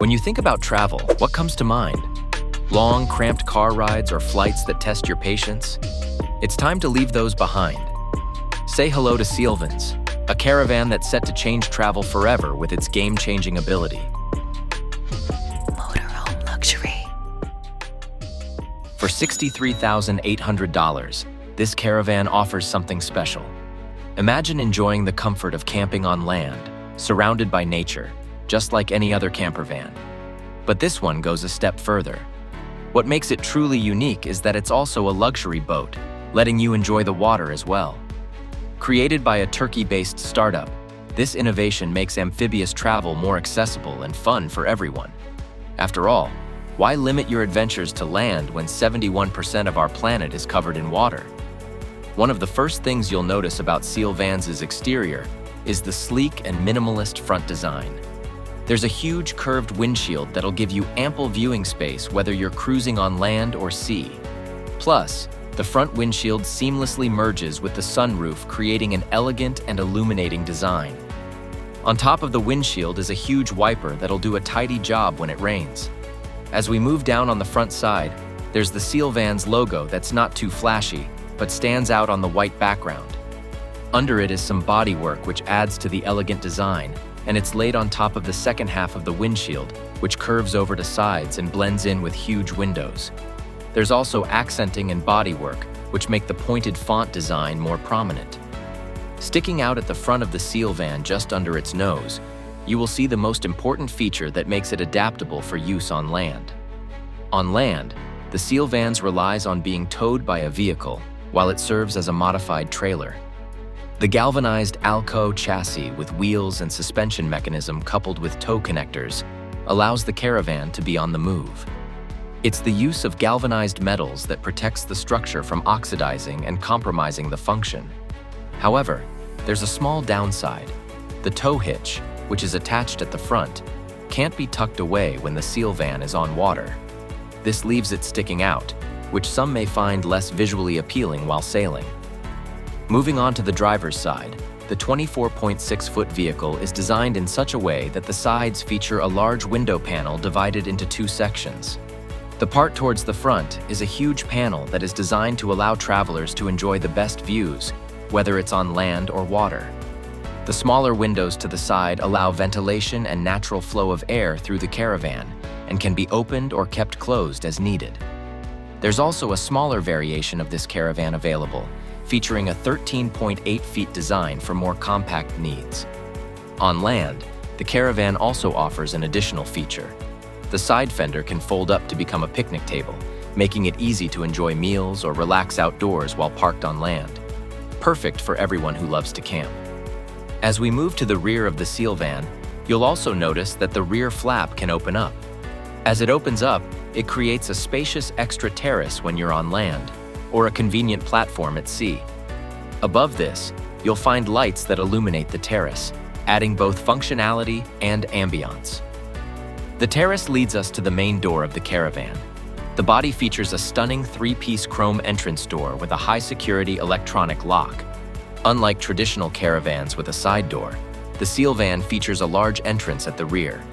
When you think about travel, what comes to mind? Long, cramped car rides or flights that test your patience? It's time to leave those behind. Say hello to SealVans, a caravan that's set to change travel forever with its game-changing ability. Motorhome luxury. For $63,800, this caravan offers something special. Imagine enjoying the comfort of camping on land, surrounded by nature, just like any other camper van. But this one goes a step further. What makes it truly unique is that it's also a luxury boat, letting you enjoy the water as well. Created by a Turkey-based startup, this innovation makes amphibious travel more accessible and fun for everyone. After all, why limit your adventures to land when 71% of our planet is covered in water? One of the first things you'll notice about SealVans' exterior is the sleek and minimalist front design. There's a huge curved windshield that'll give you ample viewing space whether you're cruising on land or sea. Plus, the front windshield seamlessly merges with the sunroof, creating an elegant and illuminating design. On top of the windshield is a huge wiper that'll do a tidy job when it rains. As we move down on the front side, there's the SealVans logo that's not too flashy, but stands out on the white background. Under it is some bodywork which adds to the elegant design, and it's laid on top of the second half of the windshield, which curves over to sides and blends in with huge windows. There's also accenting and bodywork, which make the pointed font design more prominent. Sticking out at the front of the SealVan just under its nose, you will see the most important feature that makes it adaptable for use on land. On land, the SealVans relies on being towed by a vehicle, while it serves as a modified trailer. The Galvanized Al-ko chassis with wheels and suspension mechanism coupled with tow connectors allows the caravan to be on the move. It's the use of galvanized metals that protects the structure from oxidizing and compromising the function. However, there's a small downside. The tow hitch, which is attached at the front, can't be tucked away when the SealVan is on water. This leaves it sticking out, which some may find less visually appealing while sailing. Moving on to the driver's side, the 24.6-foot vehicle is designed in such a way that the sides feature a large window panel divided into two sections. The part towards the front is a huge panel that is designed to allow travelers to enjoy the best views, whether it's on land or water. The smaller windows to the side allow ventilation and natural flow of air through the caravan and can be opened or kept closed as needed. There's also a smaller variation of this caravan available, featuring a 13.8 feet design for more compact needs. On land, the caravan also offers an additional feature. The side fender can fold up to become a picnic table, making it easy to enjoy meals or relax outdoors while parked on land. Perfect for everyone who loves to camp. As we move to the rear of the SealVan, you'll also notice that the rear flap can open up. As it opens up, it creates a spacious extra terrace when you're on land, or a convenient platform at sea. Above this, you'll find lights that illuminate the terrace, adding both functionality and ambiance. The terrace leads us to the main door of the caravan. The body features a stunning three-piece chrome entrance door with a high-security electronic lock. Unlike traditional caravans with a side door, the SealVan features a large entrance at the rear.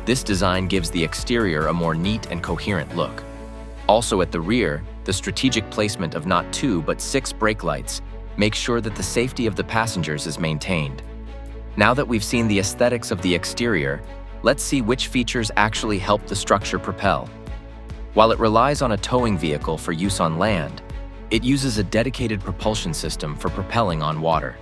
This design gives the exterior a more neat and coherent look. Also at the rear, the strategic placement of not 2 but 6 brake lights makes sure that the safety of the passengers is maintained. Now that we've seen the aesthetics of the exterior, let's see which features actually help the structure propel. While it relies on a towing vehicle for use on land, it uses a dedicated propulsion system for propelling on water.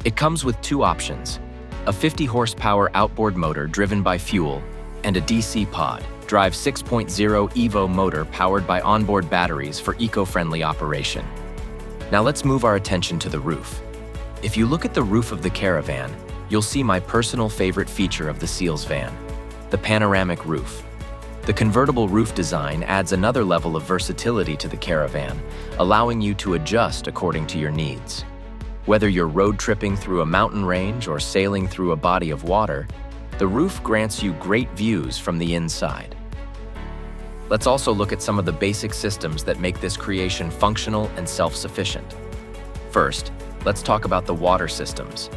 It comes with 2 options: a 50-horsepower outboard motor driven by fuel, and a DC pod, drive 6.0 EVO motor powered by onboard batteries for eco-friendly operation. Now let's move our attention to the roof. If you look at the roof of the caravan, you'll see my personal favorite feature of the SealVan, the panoramic roof. The convertible roof design adds another level of versatility to the caravan, allowing you to adjust according to your needs. Whether you're road tripping through a mountain range or sailing through a body of water, the roof grants you great views from the inside. Let's also look at some of the basic systems that make this creation functional and self-sufficient. First, let's talk about the water systems.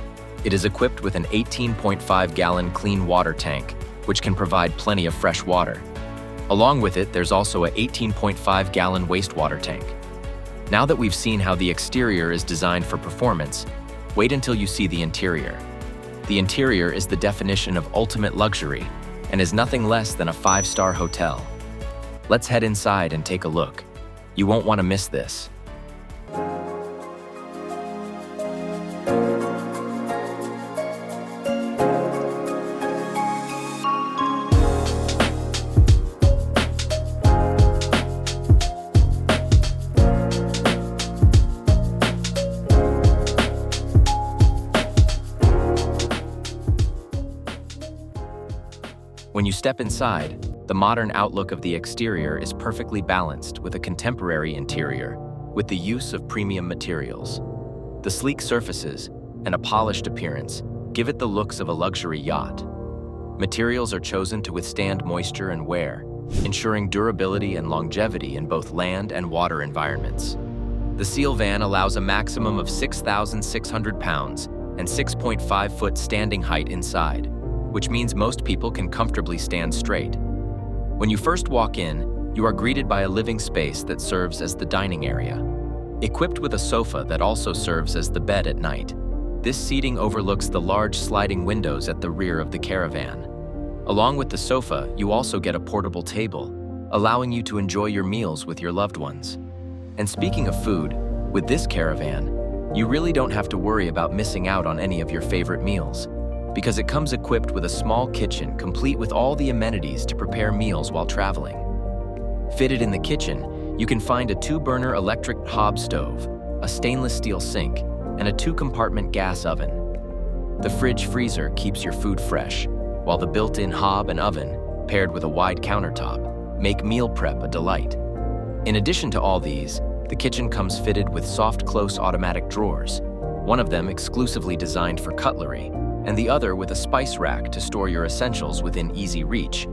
It is equipped with an 18.5-gallon clean water tank, which can provide plenty of fresh water. Along with it, there's also a 18.5-gallon wastewater tank. Now that we've seen how the exterior is designed for performance, wait until you see the interior. The interior is the definition of ultimate luxury and is nothing less than a 5-star hotel. Let's head inside and take a look. You won't want to miss this. When you step inside, the modern outlook of the exterior is perfectly balanced with a contemporary interior, with the use of premium materials. The sleek surfaces and a polished appearance give it the looks of a luxury yacht. Materials are chosen to withstand moisture and wear, ensuring durability and longevity in both land and water environments. The SealVan allows a maximum of 6,600 pounds and 6.5-foot standing height inside, which means most people can comfortably stand straight. When you first walk in, you are greeted by a living space that serves as the dining area. Equipped with a sofa that also serves as the bed at night, this seating overlooks the large sliding windows at the rear of the caravan. Along with the sofa, you also get a portable table, allowing you to enjoy your meals with your loved ones. And speaking of food, with this caravan, you really don't have to worry about missing out on any of your favorite meals, because it comes equipped with a small kitchen complete with all the amenities to prepare meals while traveling. Fitted in the kitchen, you can find a 2-burner electric hob stove, a stainless steel sink, and a 2-compartment gas oven. The fridge freezer keeps your food fresh, while the built-in hob and oven, paired with a wide countertop, make meal prep a delight. In addition to all these, the kitchen comes fitted with soft close automatic drawers, one of them exclusively designed for cutlery, and the other with a spice rack to store your essentials within easy reach.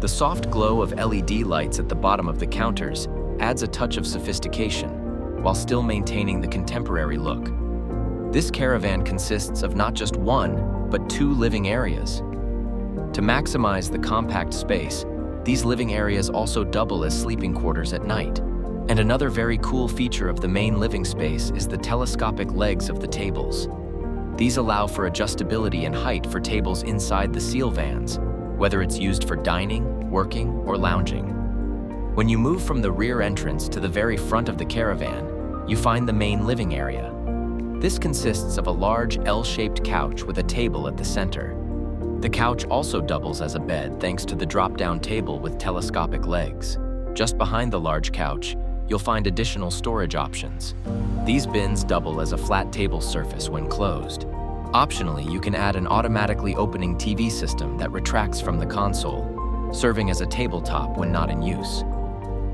The soft glow of LED lights at the bottom of the counters adds a touch of sophistication, while still maintaining the contemporary look. This caravan consists of not just 1, but 2 living areas. To maximize the compact space, these living areas also double as sleeping quarters at night. And another very cool feature of the main living space is the telescopic legs of the tables. These allow for adjustability in height for tables inside the SealVans, whether it's used for dining, working, or lounging. When you move from the rear entrance to the very front of the caravan, you find the main living area. This consists of a large L-shaped couch with a table at the center. The couch also doubles as a bed thanks to the drop-down table with telescopic legs. Just behind the large couch, you'll find additional storage options. These bins double as a flat table surface when closed. Optionally, you can add an automatically opening TV system that retracts from the console, serving as a tabletop when not in use.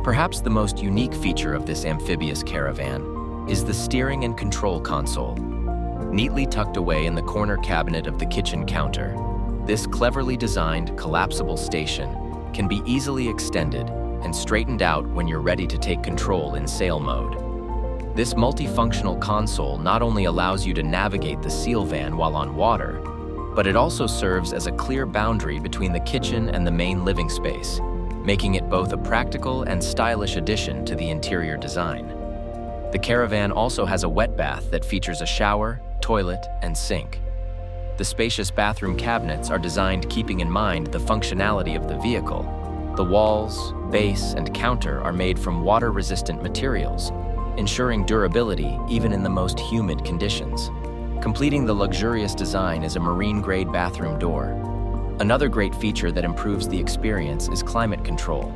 Perhaps the most unique feature of this amphibious caravan is the steering and control console. Neatly tucked away in the corner cabinet of the kitchen counter, this cleverly designed collapsible station can be easily extended and straightened out when you're ready to take control in sail mode. This multifunctional console not only allows you to navigate the SealVan while on water, but it also serves as a clear boundary between the kitchen and the main living space, making it both a practical and stylish addition to the interior design. The caravan also has a wet bath that features a shower, toilet, and sink. The spacious bathroom cabinets are designed keeping in mind the functionality of the vehicle. The walls, base, and counter are made from water-resistant materials, ensuring durability even in the most humid conditions. Completing the luxurious design is a marine-grade bathroom door. Another great feature that improves the experience is climate control.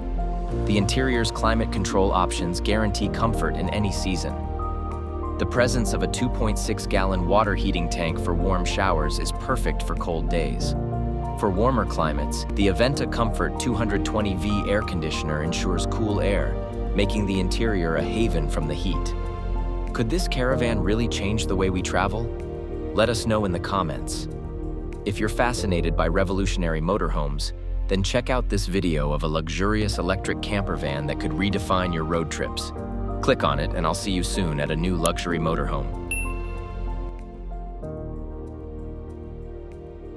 The interior's climate control options guarantee comfort in any season. The presence of a 2.6-gallon water heating tank for warm showers is perfect for cold days. For warmer climates, the Aventa Comfort 220V air conditioner ensures cool air, making the interior a haven from the heat. Could this caravan really change the way we travel? Let us know in the comments. If you're fascinated by revolutionary motorhomes, then check out this video of a luxurious electric camper van that could redefine your road trips. Click on it and I'll see you soon at a new luxury motorhome.